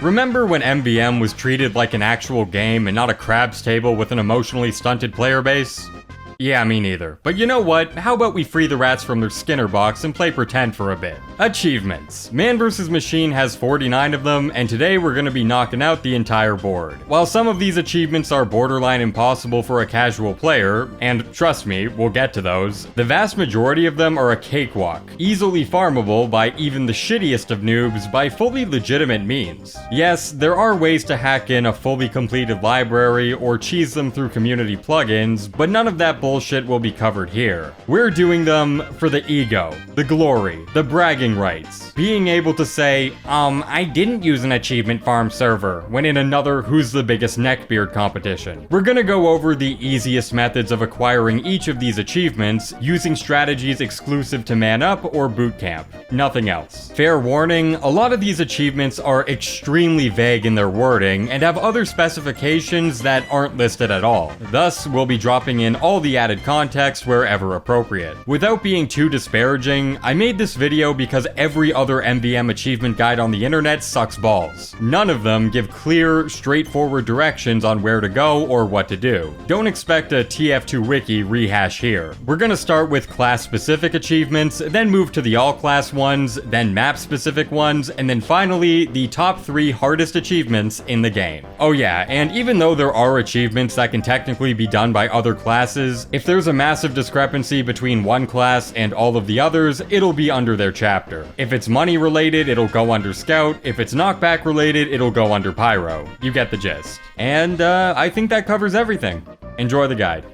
Remember when MvM was treated like an actual game and not a craps table with an emotionally stunted player base? Yeah, me neither. But you know what? How about we free the rats from their Skinner box and play pretend for a bit? Achievements. Man vs. Machine has 49 of them, and today we're gonna be knocking out the entire board. While some of these achievements are borderline impossible for a casual player, and trust me, we'll get to those, the vast majority of them are a cakewalk, easily farmable by even the shittiest of noobs by fully legitimate means. Yes, there are ways to hack in a fully completed library or cheese them through community plugins, but none of that bullshit will be covered here. We're doing them for the ego, the glory, the bragging rights. Being able to say, I didn't use an achievement farm server, when in another who's the biggest neckbeard competition. We're gonna go over the easiest methods of acquiring each of these achievements, using strategies exclusive to Man Up or Bootcamp. Nothing else. Fair warning, a lot of these achievements are extremely vague in their wording and have other specifications that aren't listed at all. Thus, we'll be dropping in all the added context wherever appropriate. Without being too disparaging, I made this video because every other MvM achievement guide on the internet sucks balls. None of them give clear, straightforward directions on where to go or what to do. Don't expect a TF2 wiki rehash here. We're gonna start with class-specific achievements, then move to the all-class ones, then map-specific ones, and then finally, the top 3 hardest achievements in the game. Oh yeah, and even though there are achievements that can technically be done by other classes, if there's a massive discrepancy between one class and all of the others, it'll be under their chapter. If it's money related, it'll go under Scout. If it's knockback related, it'll go under Pyro. You get the gist. And I think that covers everything. Enjoy the guide.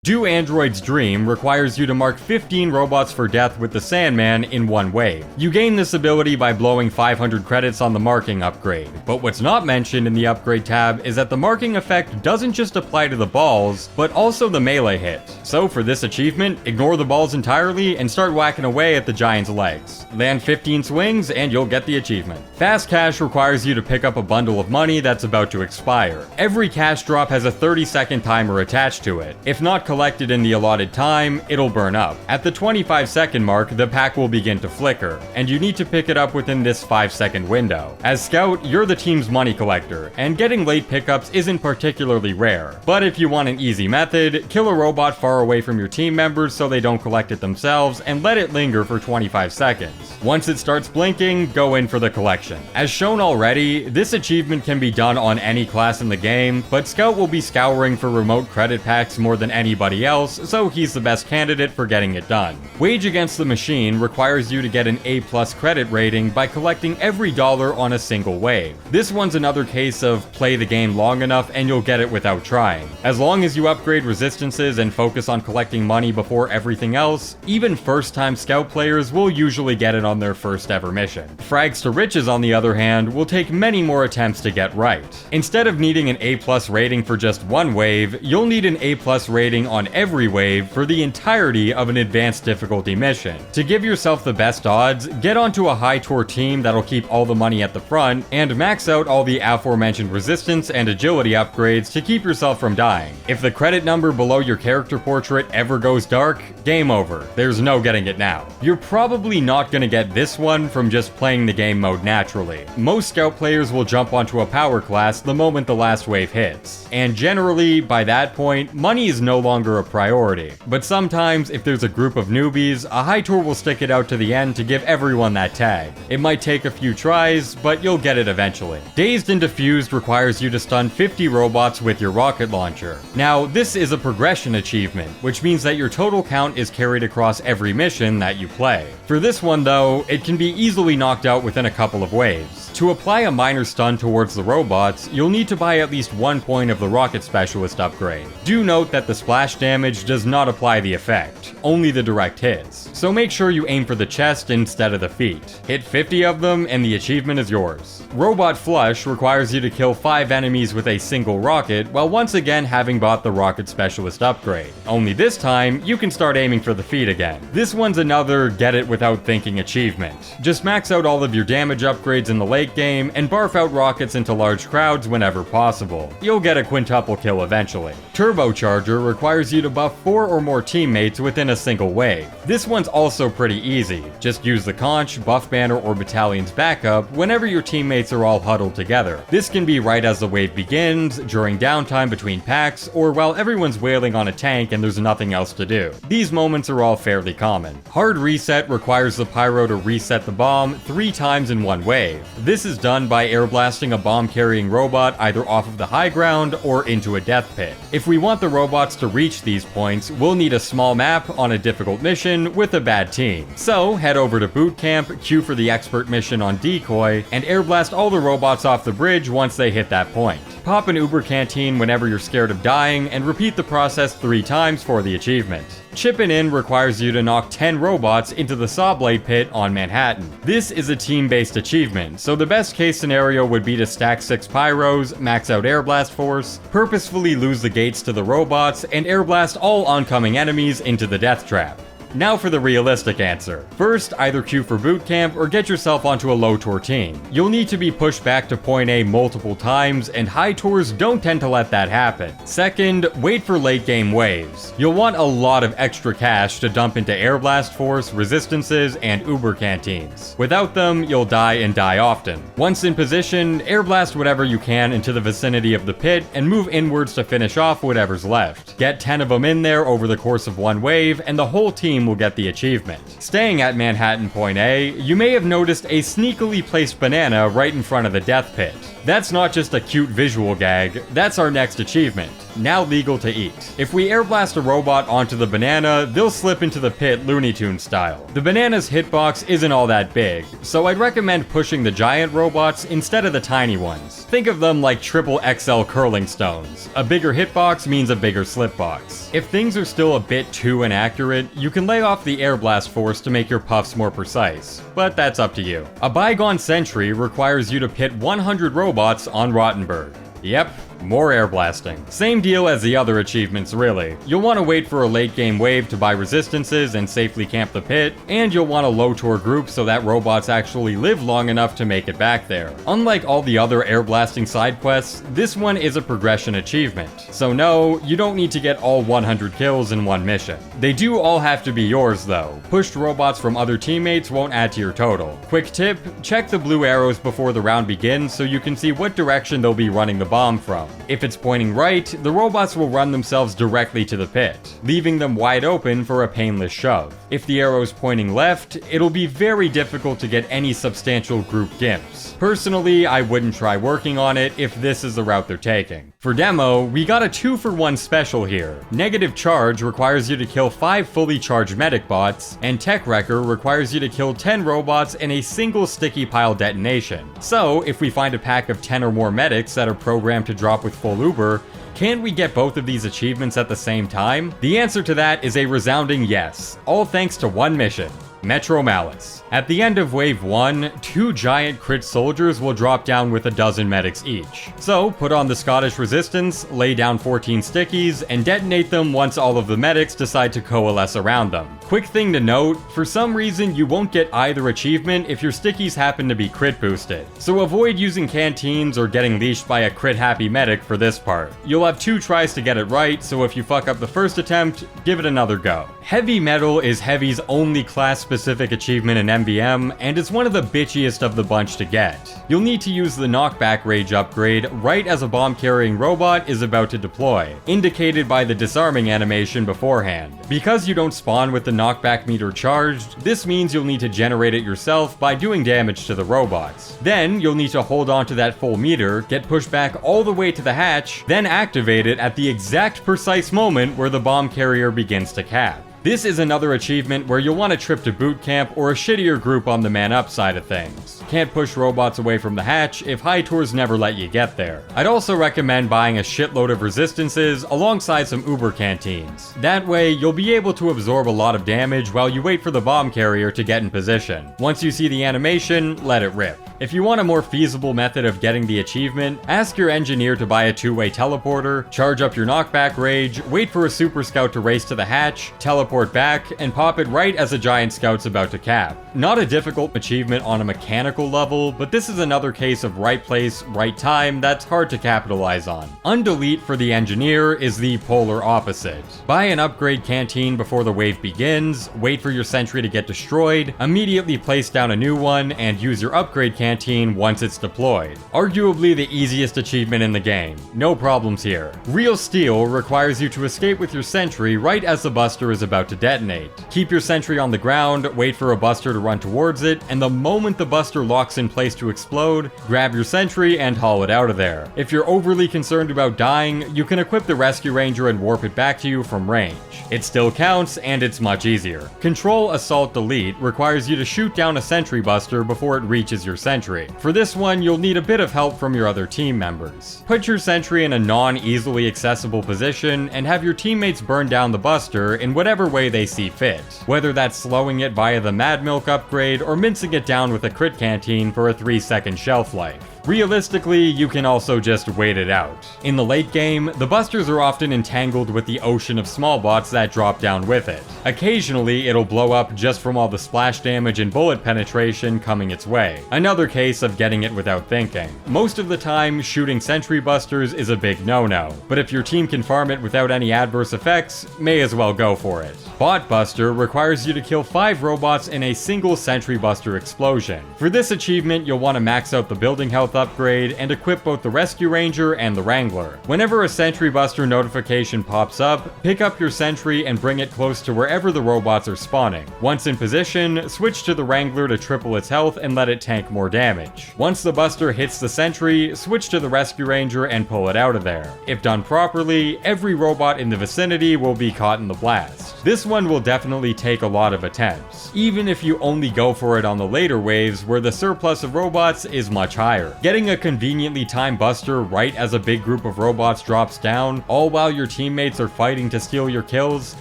Do Android's Dream requires you to mark 15 robots for death with the Sandman in one wave. You gain this ability by blowing 500 credits on the marking upgrade, but what's not mentioned in the upgrade tab is that the marking effect doesn't just apply to the balls, but also the melee hit. So for this achievement, ignore the balls entirely and start whacking away at the giant's legs. Land 15 swings and you'll get the achievement. Fast Cash requires you to pick up a bundle of money that's about to expire. Every cash drop has a 30-second timer attached to it. If not collected in the allotted time, it'll burn up. At the 25-second mark, the pack will begin to flicker, and you need to pick it up within this 5-second window. As Scout, you're the team's money collector, and getting late pickups isn't particularly rare. But if you want an easy method, kill a robot far away from your team members so they don't collect it themselves, and let it linger for 25 seconds. Once it starts blinking, go in for the collection. As shown already, this achievement can be done on any class in the game, but Scout will be scouring for remote credit packs more than anybody else, so he's the best candidate for getting it done. Wage Against the Machine requires you to get an A+ credit rating by collecting every dollar on a single wave. This one's another case of play the game long enough and you'll get it without trying. As long as you upgrade resistances and focus on collecting money before everything else, even first-time Scout players will usually get it on their first ever mission. Frags to Riches, on the other hand, will take many more attempts to get right. Instead of needing an A+ rating for just one wave, you'll need an A+ rating on every wave for the entirety of an advanced difficulty mission. To give yourself the best odds, get onto a high tour team that'll keep all the money at the front, and max out all the aforementioned resistance and agility upgrades to keep yourself from dying. If the credit number below your character portrait ever goes dark, game over. There's no getting it now. You're probably not gonna get this one from just playing the game mode naturally. Most Scout players will jump onto a power class the moment the last wave hits, and generally, by that point, money is no longer a priority. But sometimes, if there's a group of newbies, a high tour will stick it out to the end to give everyone that tag. It might take a few tries, but you'll get it eventually. Dazed and Diffused requires you to stun 50 robots with your rocket launcher. Now, this is a progression achievement, which means that your total count is carried across every mission that you play. For this one though, it can be easily knocked out within a couple of waves. To apply a minor stun towards the robots, you'll need to buy at least 1 point of the Rocket Specialist upgrade. Do note that the splash damage does not apply the effect, only the direct hits, so make sure you aim for the chest instead of the feet. Hit 50 of them and the achievement is yours. Robot Flush requires you to kill 5 enemies with a single rocket while once again having bought the Rocket Specialist upgrade. Only this time, you can start aiming for the feet again. This one's another get it without thinking achievement. Just max out all of your damage upgrades in the late game and barf out rockets into large crowds whenever possible. You'll get a quintuple kill eventually. Turbocharger requires requires you to buff 4 or more teammates within a single wave. This one's also pretty easy. Just use the conch, buff banner, or battalion's backup whenever your teammates are all huddled together. This can be right as the wave begins, during downtime between packs, or while everyone's wailing on a tank and there's nothing else to do. These moments are all fairly common. Hard reset requires the pyro to reset the bomb 3 times in one wave. This is done by air blasting a bomb carrying robot either off of the high ground or into a death pit. If we want the robots to reach these points, we'll need a small map on a difficult mission with a bad team. So head over to boot camp, queue for the expert mission on decoy, and air blast all the robots off the bridge once they hit that point. Pop an Uber canteen whenever you're scared of dying, and repeat the process 3 times for the achievement. Chipping in requires you to knock 10 robots into the saw blade pit on Manhattan. This is a team-based achievement, so the best case scenario would be to stack 6 pyros, max out air blast force, purposefully lose the gates to the robots, and air blast all oncoming enemies into the death trap. Now for the realistic answer. First, either queue for boot camp or get yourself onto a low tour team. You'll need to be pushed back to point A multiple times, and high tours don't tend to let that happen. Second, wait for late game waves. You'll want a lot of extra cash to dump into air blast force, resistances, and Uber canteens. Without them, you'll die and die often. Once in position, air blast whatever you can into the vicinity of the pit and move inwards to finish off whatever's left. Get 10 of them in there over the course of one wave, and the whole team will get the achievement. Staying at Manhattan Point A, you may have noticed a sneakily placed banana right in front of the death pit. That's not just a cute visual gag, that's our next achievement, now legal to eat. If we air blast a robot onto the banana, they'll slip into the pit Looney Tunes style. The banana's hitbox isn't all that big, so I'd recommend pushing the giant robots instead of the tiny ones. Think of them like triple XL curling stones. A bigger hitbox means a bigger slip box. If things are still a bit too inaccurate, you can lay off the air blast force to make your puffs more precise, but that's up to you. A bygone century requires you to pit 100 robots on Rottenberg. Yep, more air blasting. Same deal as the other achievements really. You'll want to wait for a late game wave to buy resistances and safely camp the pit, and you'll want a low tour group so that robots actually live long enough to make it back there. Unlike all the other air blasting side quests, this one is a progression achievement. So no, you don't need to get all 100 kills in one mission. They do all have to be yours though. Pushed robots from other teammates won't add to your total. Quick tip, check the blue arrows before the round begins so you can see what direction they'll be running the bomb from. If it's pointing right, the robots will run themselves directly to the pit, leaving them wide open for a painless shove. If the arrow's pointing left, it'll be very difficult to get any substantial group gimps. Personally, I wouldn't try working on it if this is the route they're taking. For demo, we got a 2-for-1 special here. Negative charge requires you to kill 5 fully charged medic bots, and Tech Wrecker requires you to kill 10 robots in a single sticky pile detonation. So, if we find a pack of 10 or more medics that are programmed to drop with full Uber, can we get both of these achievements at the same time? The answer to that is a resounding yes, all thanks to one mission. Metro Malice. At the end of Wave 1, 2 giant crit soldiers will drop down with a dozen medics each. So, put on the Scottish Resistance, lay down 14 stickies, and detonate them once all of the medics decide to coalesce around them. Quick thing to note, for some reason you won't get either achievement if your stickies happen to be crit boosted. So avoid using canteens or getting leashed by a crit happy medic for this part. You'll have 2 tries to get it right, so if you fuck up the first attempt, give it another go. Heavy Metal is Heavy's only class-specific achievement in MvM, and it's one of the bitchiest of the bunch to get. You'll need to use the knockback rage upgrade right as a bomb-carrying robot is about to deploy, indicated by the disarming animation beforehand. Because you don't spawn with the knockback meter charged, this means you'll need to generate it yourself by doing damage to the robots. Then, you'll need to hold on to that full meter, get pushed back all the way to the hatch, then activate it at the exact precise moment where the bomb carrier begins to cap. This is another achievement where you'll want a trip to boot camp or a shittier group on the man up side of things. Can't push robots away from the hatch if high tours never let you get there. I'd also recommend buying a shitload of resistances alongside some Uber canteens. That way, you'll be able to absorb a lot of damage while you wait for the bomb carrier to get in position. Once you see the animation, let it rip. If you want a more feasible method of getting the achievement, ask your engineer to buy a 2-way teleporter, charge up your knockback rage, wait for a super scout to race to the hatch, teleport teleport back and pop it right as a giant scout's about to cap. Not a difficult achievement on a mechanical level, but this is another case of right place, right time that's hard to capitalize on. Undelete for the engineer is the polar opposite. Buy an upgrade canteen before the wave begins, wait for your sentry to get destroyed, immediately place down a new one, and use your upgrade canteen once it's deployed. Arguably the easiest achievement in the game. No problems here. Real Steel requires you to escape with your sentry right as the buster is about to detonate. Keep your sentry on the ground, wait for a buster to run towards it, and the moment the buster locks in place to explode, grab your sentry and haul it out of there. If you're overly concerned about dying, you can equip the Rescue Ranger and warp it back to you from range. It still counts, and it's much easier. Control Assault Delete requires you to shoot down a sentry buster before it reaches your sentry. For this one, you'll need a bit of help from your other team members. Put your sentry in a non-easily accessible position and have your teammates burn down the buster in whatever way they see fit. Whether that's slowing it via the Mad Milk upgrade or mincing it down with a crit canteen for a 3-second shelf life. Realistically, you can also just wait it out. In the late game, the busters are often entangled with the ocean of small bots that drop down with it. Occasionally, it'll blow up just from all the splash damage and bullet penetration coming its way. Another case of getting it without thinking. Most of the time, shooting sentry busters is a big no-no, but if your team can farm it without any adverse effects, may as well go for it. Bot Buster requires you to kill 5 robots in a single sentry buster explosion. For this achievement, you'll want to max out the building health upgrade and equip both the Rescue Ranger and the Wrangler. Whenever a sentry buster notification pops up, pick up your sentry and bring it close to wherever the robots are spawning. Once in position, switch to the Wrangler to triple its health and let it tank more damage. Once the buster hits the sentry, switch to the Rescue Ranger and pull it out of there. If done properly, every robot in the vicinity will be caught in the blast. This one will definitely take a lot of attempts, even if you only go for it on the later waves where the surplus of robots is much higher. Getting a conveniently timed buster right as a big group of robots drops down, all while your teammates are fighting to steal your kills,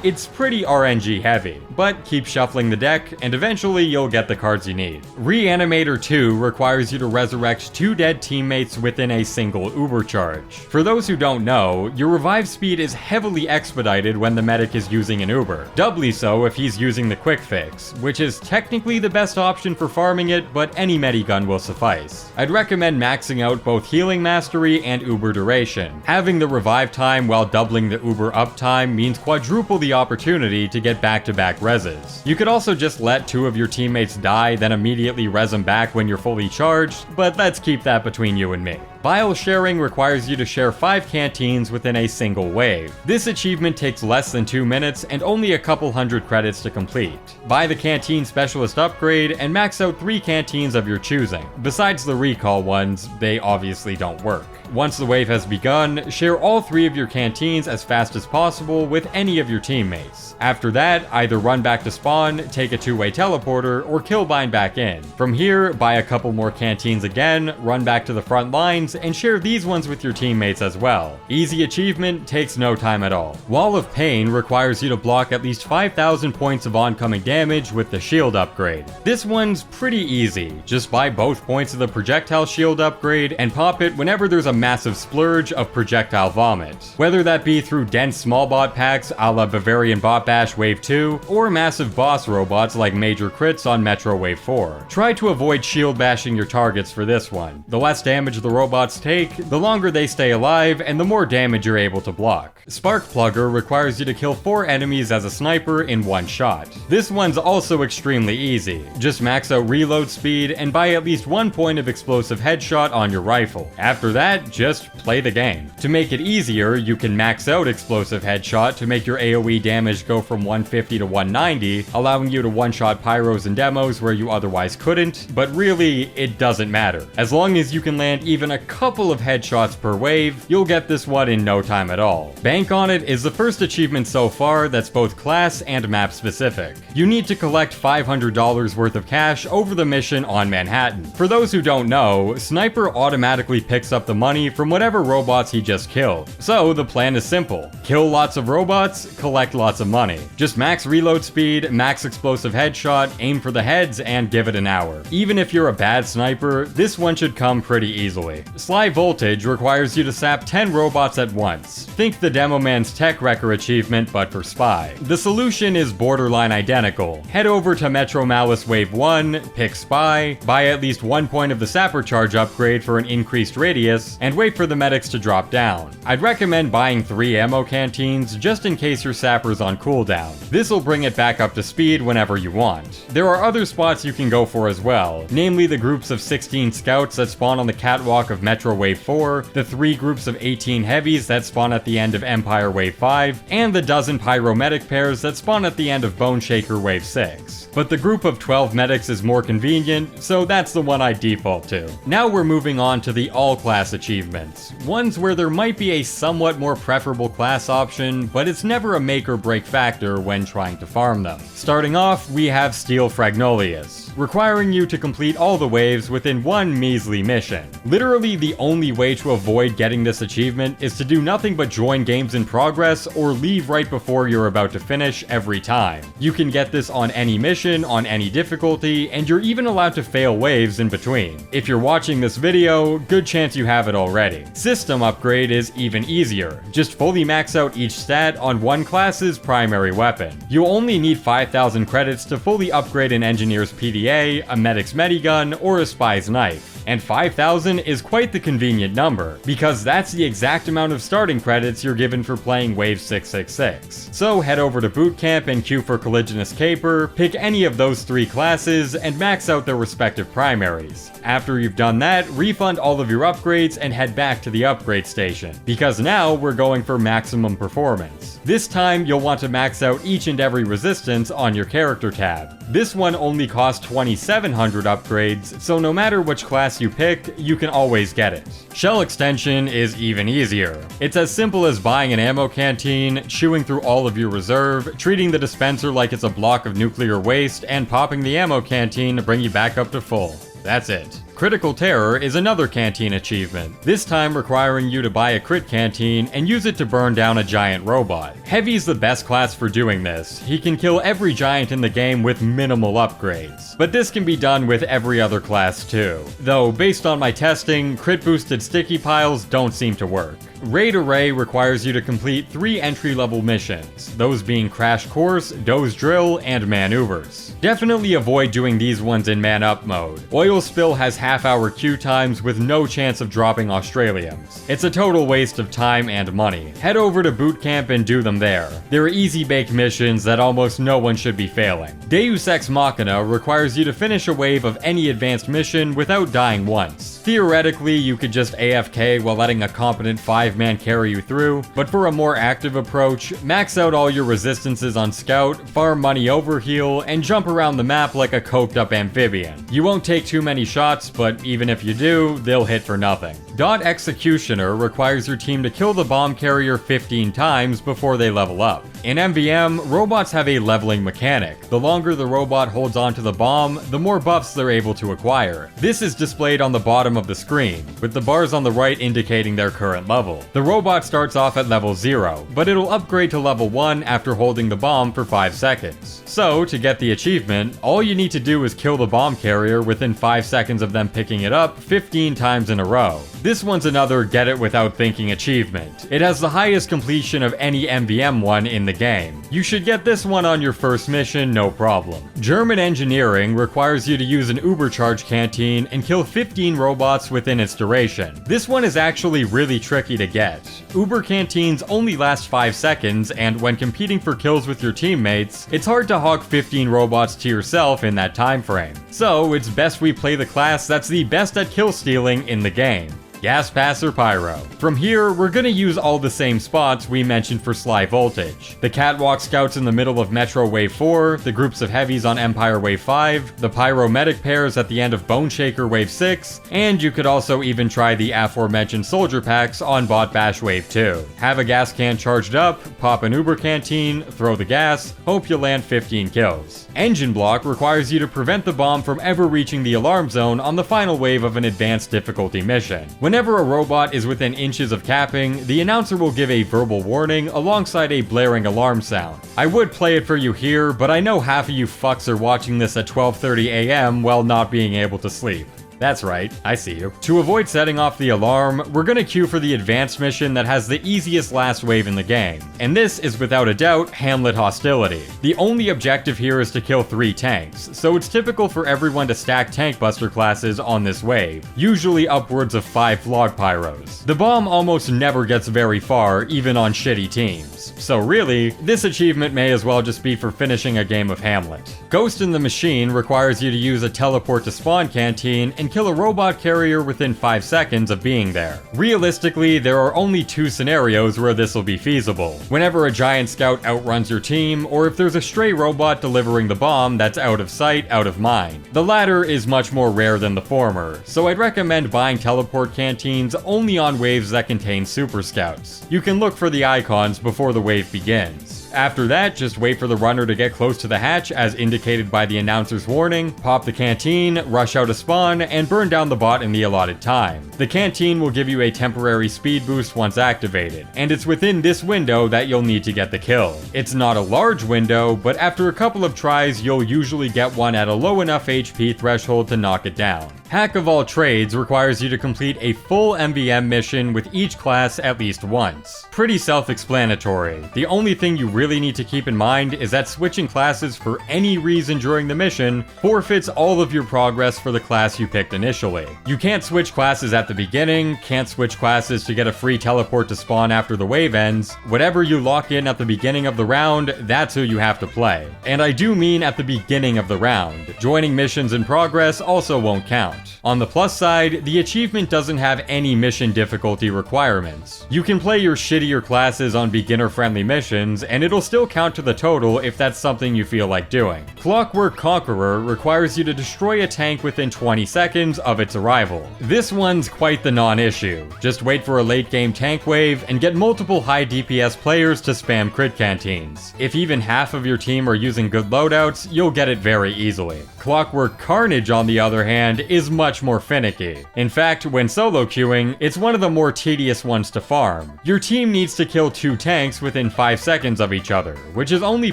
it's pretty RNG heavy, but keep shuffling the deck and eventually you'll get the cards you need. Reanimator 2 requires you to resurrect 2 dead teammates within a single Uber charge. For those who don't know, your revive speed is heavily expedited when the medic is using an Uber. Doubly so if he's using the quick fix, which is technically the best option for farming it, but any medigun will suffice. I'd recommend maxing out both healing mastery and Uber duration. Having the revive time while doubling the Uber uptime means quadruple the opportunity to get back-to-back reses. You could also just let 2 of your teammates die, then immediately res them back when you're fully charged, but let's keep that between you and me. Bile sharing requires you to share 5 canteens within a single wave. This achievement takes less than 2 minutes and only a couple hundred credits to complete. Buy the Canteen Specialist upgrade and max out 3 canteens of your choosing. Besides the recall ones, they obviously don't work. Once the wave has begun, share all 3 of your canteens as fast as possible with any of your teammates. After that, either run back to spawn, take a 2-way teleporter, or killbind back in. From here, buy a couple more canteens again, run back to the front lines, and share these ones with your teammates as well. Easy achievement, takes no time at all. Wall of Pain requires you to block at least 5,000 points of oncoming damage with the shield upgrade. This one's pretty easy. Just buy both points of the projectile shield upgrade and pop it whenever there's a massive splurge of projectile vomit. Whether that be through dense small bot packs a la Bavarian Bot Bash Wave 2, or massive boss robots like Major Crits on Metro Wave 4. Try to avoid shield bashing your targets for this one. The less damage the robots take, the longer they stay alive, and the more damage you're able to block. Spark Plugger requires you to kill 4 enemies as a sniper in one shot. This one's also extremely easy. Just max out reload speed and buy at least 1 point of explosive headshot on your rifle. After that, just play the game. To make it easier, you can max out explosive headshot to make your AoE damage go from 150 to 190, allowing you to one-shot pyros and demos where you otherwise couldn't, but really, it doesn't matter. As long as you can land even a couple of headshots per wave, you'll get this one in no time at all. Bank on It is the first achievement so far that's both class and map specific. You need to collect $500 worth of cash over the mission on Manhattan. For those who don't know, Sniper automatically picks up the money from whatever robots he just killed. So the plan is simple. Kill lots of robots, collect lots of money. Just max reload speed, max explosive headshot, aim for the heads, and give it an hour. Even if you're a bad sniper, this one should come pretty easily. Sly Voltage requires you to sap 10 robots at once. Think the Demo Man's Tech Wrecker achievement, but for Spy. The solution is borderline identical. Head over to Metro Malice Wave 1, pick Spy, buy at least 1 point of the Sapper Charge upgrade for an increased radius, and wait for the medics to drop down. I'd recommend buying 3 ammo canteens just in case your Sapper's on cooldown. This'll bring it back up to speed whenever you want. There are other spots you can go for as well, namely the groups of 16 scouts that spawn on the catwalk of Metro Wave 4, the 3 groups of 18 heavies that spawn at the end of Empire Wave 5, and the dozen pyro medic pairs that spawn at the end of Bone Shaker Wave 6. But the group of 12 medics is more convenient, so that's the one I default to. Now we're moving on to the all-class achievements, ones where there might be a somewhat more preferable class option, but it's never a make or break factor when trying to farm them. Starting off, we have Steel Fragnolius, requiring you to complete all the waves within one measly mission. Literally the only way to avoid getting this achievement is to do nothing but join games in progress or leave right before you're about to finish every time. You can get this on any mission, on any difficulty, and you're even allowed to fail waves in between. If you're watching this video, good chance you have it already. System upgrade is even easier. Just fully max out each stat on one class's primary weapon. You'll only need 5,000 credits to fully upgrade an engineer's PDA, a medic's medigun, or a spy's knife. And 5,000 is quite the convenient number, because that's the exact amount of starting credits you're given for playing Wave 666. So head over to Boot Camp and queue for Colliginous Caper, pick any of those 3 classes, and max out their respective primaries. After you've done that, refund all of your upgrades and head back to the upgrade station, because now we're going for maximum performance. This time, you'll want to max out each and every resistance on your character tab. This one only costs 2,700 upgrades, so no matter which class you pick, you can always get it. Shell extension is even easier. It's as simple as buying an ammo canteen, chewing through all of your reserve, treating the dispenser like it's a block of nuclear waste, and popping the ammo canteen to bring you back up to full. That's it. Critical Terror is another canteen achievement, this time requiring you to buy a crit canteen and use it to burn down a giant robot. Heavy's the best class for doing this. He can kill every giant in the game with minimal upgrades. But this can be done with every other class too. Though, based on my testing, crit boosted sticky piles don't seem to work. Raid Array requires you to complete 3 entry-level missions, those being Crash Course, Doze Drill, and Maneuvers. Definitely avoid doing these ones in man-up mode. Oil Spill has half-hour queue times with no chance of dropping Australiums. It's a total waste of time and money. Head over to Boot Camp and do them there. They're easy-baked missions that almost no one should be failing. Deus Ex Machina requires you to finish a wave of any advanced mission without dying once. Theoretically, you could just AFK while letting a competent 5-man carry you through, but for a more active approach, max out all your resistances on Scout, farm money overheal, and jump around the map like a coked up amphibian. You won't take too many shots, but even if you do, they'll hit for nothing. Dot Executioner requires your team to kill the bomb carrier 15 times before they level up. In MvM, robots have a leveling mechanic. The longer the robot holds onto the bomb, the more buffs they're able to acquire. This is displayed on the bottom of the screen, with the bars on the right indicating their current level. The robot starts off at level 0, but it'll upgrade to level 1 after holding the bomb for 5 seconds. So, to get the achievement, all you need to do is kill the bomb carrier within 5 seconds of them picking it up 15 times in a row. This one's another get it without thinking achievement. It has the highest completion of any MvM one in the game. You should get this one on your first mission, no problem. German Engineering requires you to use an Ubercharge canteen and kill 15 robots within its duration. This one is actually really tricky to get. Uber canteens only last 5 seconds, and when competing for kills with your teammates, it's hard to hawk 15 robots to yourself in that time frame. So it's best we play the class that's the best at kill stealing in the game. Gas Pass or Pyro. From here, we're gonna use all the same spots we mentioned for Sly Voltage. The Catwalk Scouts in the middle of Metro Wave 4, the groups of heavies on Empire Wave 5, the Pyro Medic pairs at the end of Bone Shaker Wave 6, and you could also even try the aforementioned Soldier Packs on Bot Bash Wave 2. Have a gas can charged up, pop an Uber canteen, throw the gas, hope you land 15 kills. Engine Block requires you to prevent the bomb from ever reaching the alarm zone on the final wave of an advanced difficulty mission. Whenever a robot is within inches of capping, the announcer will give a verbal warning alongside a blaring alarm sound. I would play it for you here, but I know half of you fucks are watching this at 12:30 AM while not being able to sleep. That's right, I see you. To avoid setting off the alarm, we're gonna queue for the advanced mission that has the easiest last wave in the game. And this is without a doubt Hamlet Hostility. The only objective here is to kill 3 tanks, so it's typical for everyone to stack tank buster classes on this wave, usually upwards of 5 Flog Pyros. The bomb almost never gets very far, even on shitty teams. So really, this achievement may as well just be for finishing a game of Hamlet. Ghost in the Machine requires you to use a teleport to spawn canteen and kill a robot carrier within 5 seconds of being there. Realistically, there are only 2 scenarios where this will be feasible. Whenever a giant scout outruns your team, or if there's a stray robot delivering the bomb that's out of sight, out of mind. The latter is much more rare than the former, so I'd recommend buying teleport canteens only on waves that contain super scouts. You can look for the icons before the wave begins. After that, just wait for the runner to get close to the hatch as indicated by the announcer's warning, pop the canteen, rush out a spawn, and burn down the bot in the allotted time. The canteen will give you a temporary speed boost once activated, and it's within this window that you'll need to get the kill. It's not a large window, but after a couple of tries, you'll usually get one at a low enough HP threshold to knock it down. Hack of all trades requires you to complete a full MvM mission with each class at least once. Pretty self-explanatory. The only thing you really need to keep in mind is that switching classes for any reason during the mission forfeits all of your progress for the class you picked initially. You can't switch classes at the beginning, can't switch classes to get a free teleport to spawn after the wave ends. Whatever you lock in at the beginning of the round, that's who you have to play. And I do mean at the beginning of the round. Joining missions in progress also won't count. On the plus side, the achievement doesn't have any mission difficulty requirements. You can play your shittier classes on beginner-friendly missions, and it'll still count to the total if that's something you feel like doing. Clockwork Conqueror requires you to destroy a tank within 20 seconds of its arrival. This one's quite the non-issue. Just wait for a late-game tank wave and get multiple high DPS players to spam crit canteens. If even half of your team are using good loadouts, you'll get it very easily. Clockwork Carnage, on the other hand, is much more finicky. In fact, when solo queuing, it's one of the more tedious ones to farm. Your team needs to kill 2 tanks within 5 seconds of each other, which is only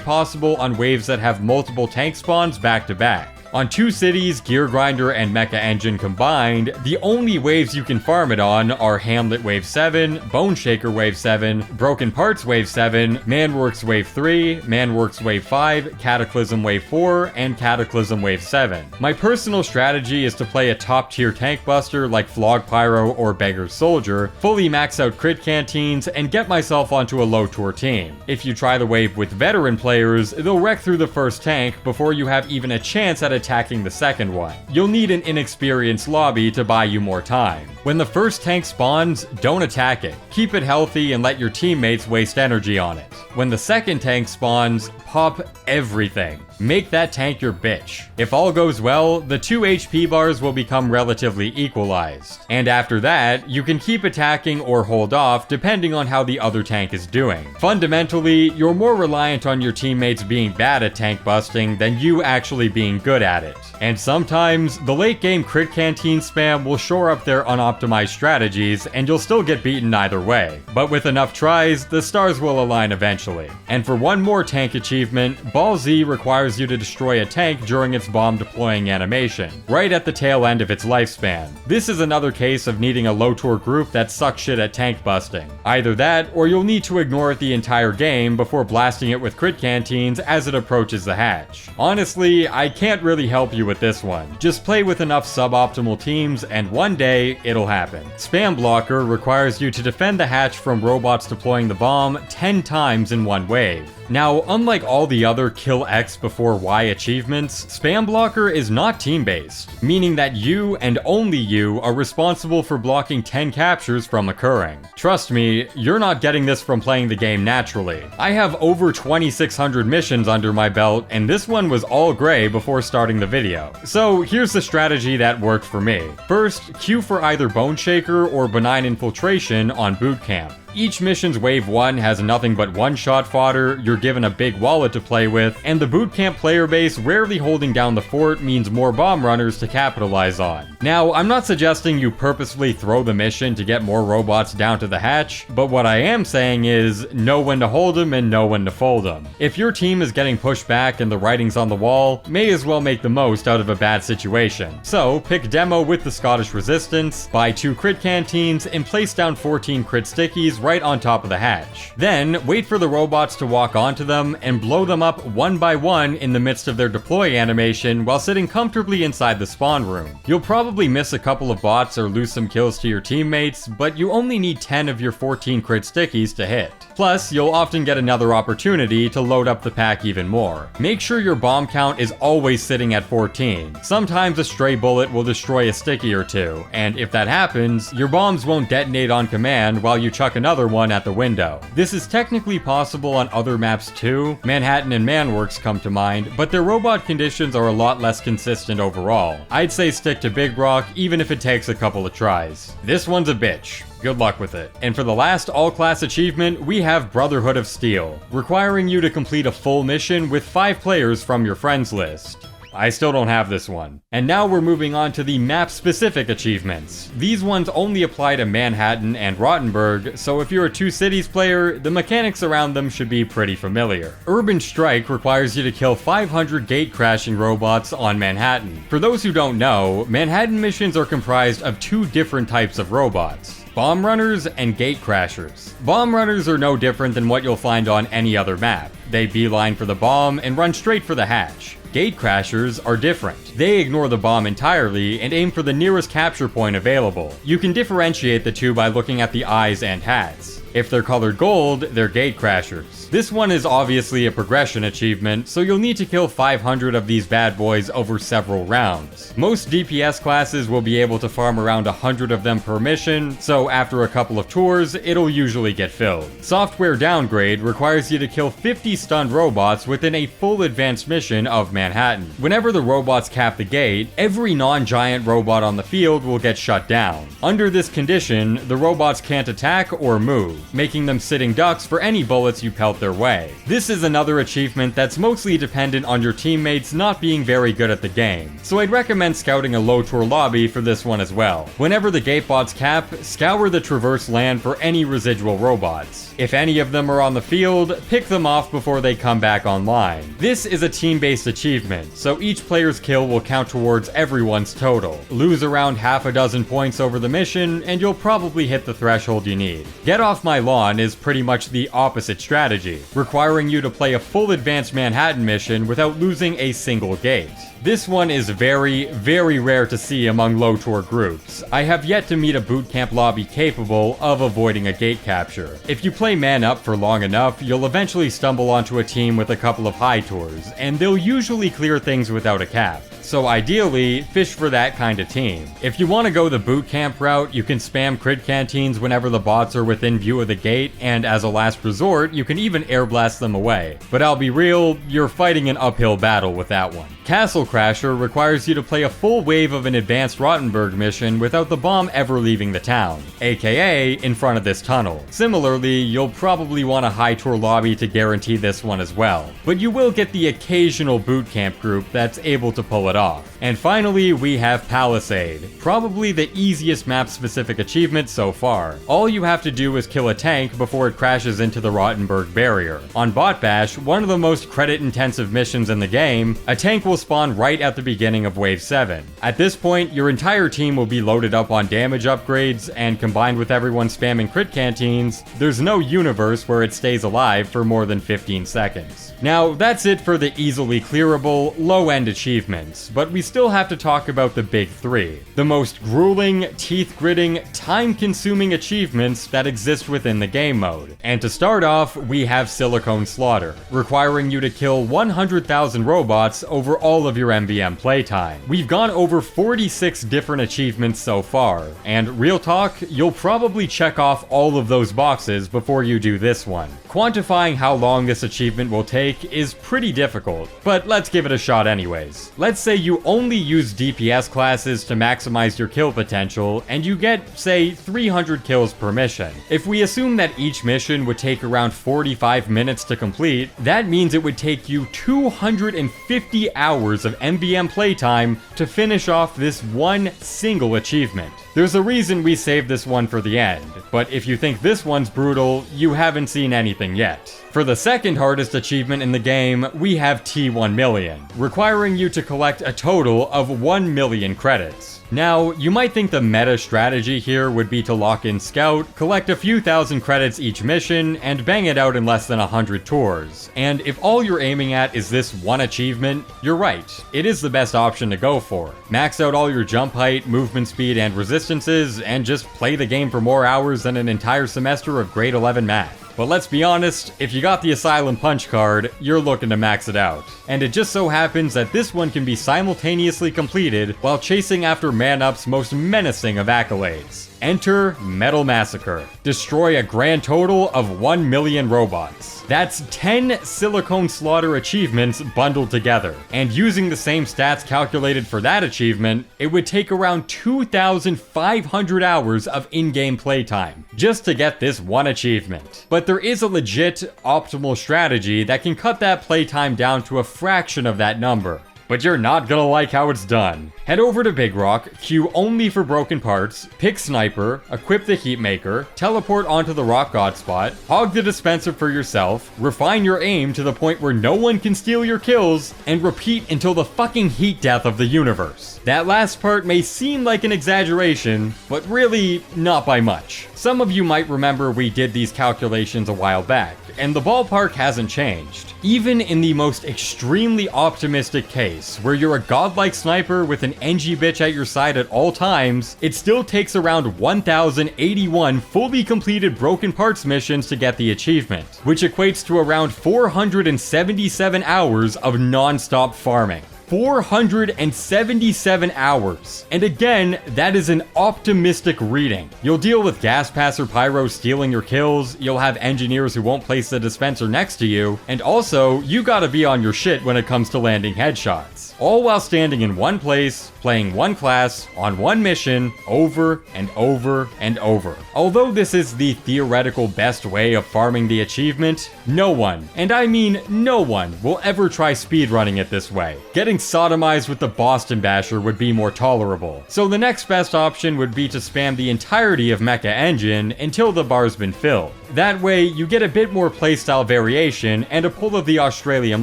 possible on waves that have multiple tank spawns back to back. On 2 cities, Gear Grinder and Mecha Engine combined, the only waves you can farm it on are Hamlet Wave 7, Bone Shaker Wave 7, Broken Parts Wave 7, Manworks Wave 3, Manworks Wave 5, Cataclysm Wave 4, and Cataclysm Wave 7. My personal strategy is to play a top tier tank buster like Flog Pyro or Beggar's Soldier, fully max out crit canteens, and get myself onto a low tour team. If you try the wave with veteran players, they'll wreck through the first tank before you have even a chance at attacking the second one. You'll need an inexperienced lobby to buy you more time. When the first tank spawns, don't attack it. Keep it healthy and let your teammates waste energy on it. When the second tank spawns, pop everything. Make that tank your bitch. If all goes well, the 2 HP bars will become relatively equalized. And after that, you can keep attacking or hold off depending on how the other tank is doing. Fundamentally, you're more reliant on your teammates being bad at tank busting than you actually being good at it. And sometimes, the late game crit canteen spam will shore up their unoptimized strategies and you'll still get beaten either way. But with enough tries, the stars will align eventually. And for one more tank achievement, Ball Z requires you to destroy a tank during its bomb deploying animation, right at the tail end of its lifespan. This is another case of needing a low tour group that sucks shit at tank busting. Either that, or you'll need to ignore it the entire game before blasting it with crit canteens as it approaches the hatch. Honestly, I can't really help you with this one. Just play with enough suboptimal teams and one day, it'll happen. Spam Blocker requires you to defend the hatch from robots deploying the bomb 10 times in one wave. Now, unlike all the other kill X before Y achievements, Spam Blocker is not team-based, meaning that you and only you are responsible for blocking 10 captures from occurring. Trust me, you're not getting this from playing the game naturally. I have over 2,600 missions under my belt, and this one was all gray before starting the video. So here's the strategy that worked for me. First, queue for either Bone Shaker or Benign Infiltration on boot camp. Each mission's wave 1 has nothing but one-shot fodder, you're given a big wallet to play with, and the bootcamp player base rarely holding down the fort means more bomb runners to capitalize on. Now, I'm not suggesting you purposefully throw the mission to get more robots down to the hatch, but what I am saying is know when to hold them and know when to fold them. If your team is getting pushed back and the writing's on the wall, may as well make the most out of a bad situation. So, pick demo with the Scottish Resistance, buy 2 crit canteens, and place down 14 crit stickies right on top of the hatch. Then, wait for the robots to walk onto them and blow them up one by one in the midst of their deploy animation while sitting comfortably inside the spawn room. You'll probably miss a couple of bots or lose some kills to your teammates, but you only need 10 of your 14 crit stickies to hit. Plus, you'll often get another opportunity to load up the pack even more. Make sure your bomb count is always sitting at 14. Sometimes a stray bullet will destroy a sticky or two, and if that happens, your bombs won't detonate on command while you chuck another one at the window. This is technically possible on other maps too. Manhattan and Manworks come to mind, but their robot conditions are a lot less consistent overall. I'd say stick to Big Rock even if it takes a couple of tries. This one's a bitch. Good luck with it. And for the last all-class achievement, we have Brotherhood of Steel, requiring you to complete a full mission with 5 players from your friends list. I still don't have this one. And now we're moving on to the map-specific achievements. These ones only apply to Manhattan and Rottenburg, so if you're a Two Cities player, the mechanics around them should be pretty familiar. Urban Strike requires you to kill 500 gate-crashing robots on Manhattan. For those who don't know, Manhattan missions are comprised of 2 different types of robots: bomb runners and gate crashers. Bomb runners are no different than what you'll find on any other map. They beeline for the bomb and run straight for the hatch. Gate crashers are different. They ignore the bomb entirely and aim for the nearest capture point available. You can differentiate the two by looking at the eyes and hats. If they're colored gold, they're gate crashers. This one is obviously a progression achievement, so you'll need to kill 500 of these bad boys over several rounds. Most DPS classes will be able to farm around 100 of them per mission, so after a couple of tours, it'll usually get filled. Software Downgrade requires you to kill 50 stunned robots within a full advanced mission of Manhattan. Whenever the robots cap the gate, every non-giant robot on the field will get shut down. Under this condition, the robots can't attack or move, making them sitting ducks for any bullets you pelt their way. This is another achievement that's mostly dependent on your teammates not being very good at the game, so I'd recommend scouting a low tour lobby for this one as well. Whenever the gate bots cap, scour the traverse land for any residual robots. If any of them are on the field, pick them off before they come back online. This is a team-based achievement, so each player's kill will count towards everyone's total. Lose around half a dozen points over the mission, and you'll probably hit the threshold you need. Get Off My Lawn is pretty much the opposite strategy, requiring you to play a full advanced Manhattan mission without losing a single gate. This one is very, very rare to see among low tour groups. I have yet to meet a bootcamp lobby capable of avoiding a gate capture. If you play man up for long enough, you'll eventually stumble onto a team with a couple of high tours, and they'll usually clear things without a cap. So ideally, fish for that kind of team. If you want to go the boot camp route, you can spam crit canteens whenever the bots are within view of the gate, and as a last resort, you can even air blast them away. But I'll be real, you're fighting an uphill battle with that one. Castle Crasher requires you to play a full wave of an advanced Rottenburg mission without the bomb ever leaving the town, aka in front of this tunnel. Similarly, you'll probably want a high tour lobby to guarantee this one as well, but you will get the occasional boot camp group that's able to pull it off. And finally, we have Palisade, probably the easiest map-specific achievement so far. All you have to do is kill a tank before it crashes into the Rottenburg barrier. On Bot Bash, one of the most credit-intensive missions in the game, a tank will spawn right at the beginning of Wave 7. At this point, your entire team will be loaded up on damage upgrades, and combined with everyone spamming crit canteens, there's no universe where it stays alive for more than 15 seconds. Now, that's it for the easily clearable, low-end achievements, but we still have to talk about the big three. The most grueling, teeth-gritting, time-consuming achievements that exist within the game mode. And to start off, we have Silicone Slaughter, requiring you to kill 100,000 robots over all of your MvM playtime. We've gone over 46 different achievements so far, and real talk, you'll probably check off all of those boxes before you do this one. Quantifying how long this achievement will take is pretty difficult, but let's give it a shot anyways. Let's say you only use DPS classes to maximize your kill potential, and you get, say, 300 kills per mission. If we assume that each mission would take around 45 minutes to complete, that means it would take you 250 hours of MvM playtime to finish off this one single achievement. There's a reason we saved this one for the end, but if you think this one's brutal, you haven't seen anything yet. For the second hardest achievement in the game, we have T1 million, requiring you to collect a total of 1 million credits. Now, you might think the meta strategy here would be to lock in Scout, collect a few thousand credits each mission, and bang it out in less than 100 tours. And if all you're aiming at is this one achievement, you're right, it is the best option to go for. Max out all your jump height, movement speed, and resistances, and just play the game for more hours than an entire semester of grade 11 math. But let's be honest, if you got the Asylum Punch card, you're looking to max it out. And it just so happens that this one can be simultaneously completed while chasing after Man-Up's most menacing of accolades. Enter Metal Massacre. Destroy a grand total of 1 million robots. That's 10 Silicone Slaughter achievements bundled together. And using the same stats calculated for that achievement, it would take around 2,500 hours of in-game playtime just to get this one achievement. But there is a legit optimal strategy that can cut that playtime down to a fraction of that number. But you're not gonna like how it's done. Head over to Big Rock, queue only for broken parts, pick Sniper, equip the Heatmaker, teleport onto the Rock God spot, hog the dispenser for yourself, refine your aim to the point where no one can steal your kills, and repeat until the fucking heat death of the universe. That last part may seem like an exaggeration, but really not by much. Some of you might remember we did these calculations a while back, and the ballpark hasn't changed. Even in the most extremely optimistic case, where you're a godlike sniper with an Engie bitch at your side at all times, it still takes around 1,081 fully completed broken parts missions to get the achievement, which equates to around 477 hours of non-stop farming. 477 hours. And again, that is an optimistic reading. You'll deal with Gas Passer Pyro stealing your kills, you'll have engineers who won't place the dispenser next to you, and also, you gotta be on your shit when it comes to landing headshots. All while standing in one place, playing one class, on one mission, over and over and over. Although this is the theoretical best way of farming the achievement, no one, and I mean no one, will ever try speedrunning it this way. Getting sodomized with the Boston Basher would be more tolerable. So the next best option would be to spam the entirety of Mecha Engine until the bar's been filled. That way, you get a bit more playstyle variation and a pull of the Australian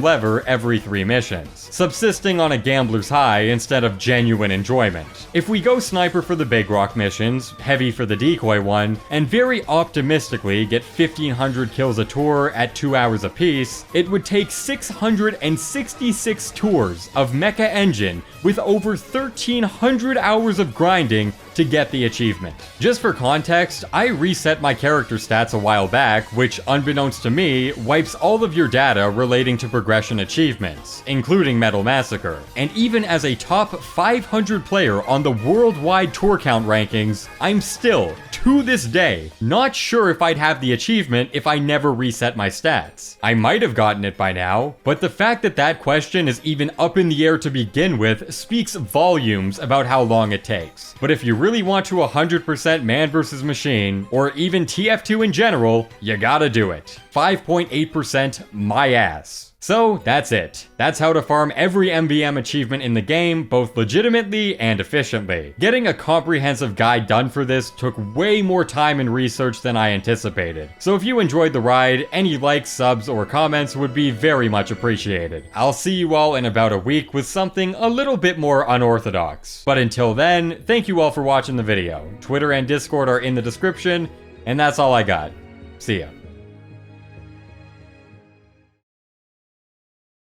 lever every 3 missions, subsisting on a gambler's high instead of genuine enjoyment. If we go Sniper for the Big Rock missions, Heavy for the Decoy one, and very optimistically get 1,500 kills a tour at 2 hours apiece, it would take 666 tours of Mecha Engine with over 1,300 hours of grinding to get the achievement. Just for context, I reset my character stats a while back, which unbeknownst to me, wipes all of your data relating to progression achievements, including Metal Massacre. And even as a top 500 player on the worldwide tour count rankings, I'm still, to this day, not sure if I'd have the achievement if I never reset my stats. I might have gotten it by now, but the fact that that question is even up in the air to begin with speaks volumes about how long it takes. But if you really want to 100% man versus machine, or even TF2 in general, you gotta do it. 5.8% my ass. So that's it. That's how to farm every MvM achievement in the game, both legitimately and efficiently. Getting a comprehensive guide done for this took way more time and research than I anticipated. So if you enjoyed the ride, any likes, subs, or comments would be very much appreciated. I'll see you all in about a week with something a little bit more unorthodox. But until then, thank you all for watching the video. Twitter and Discord are in the description, and that's all I got. See ya.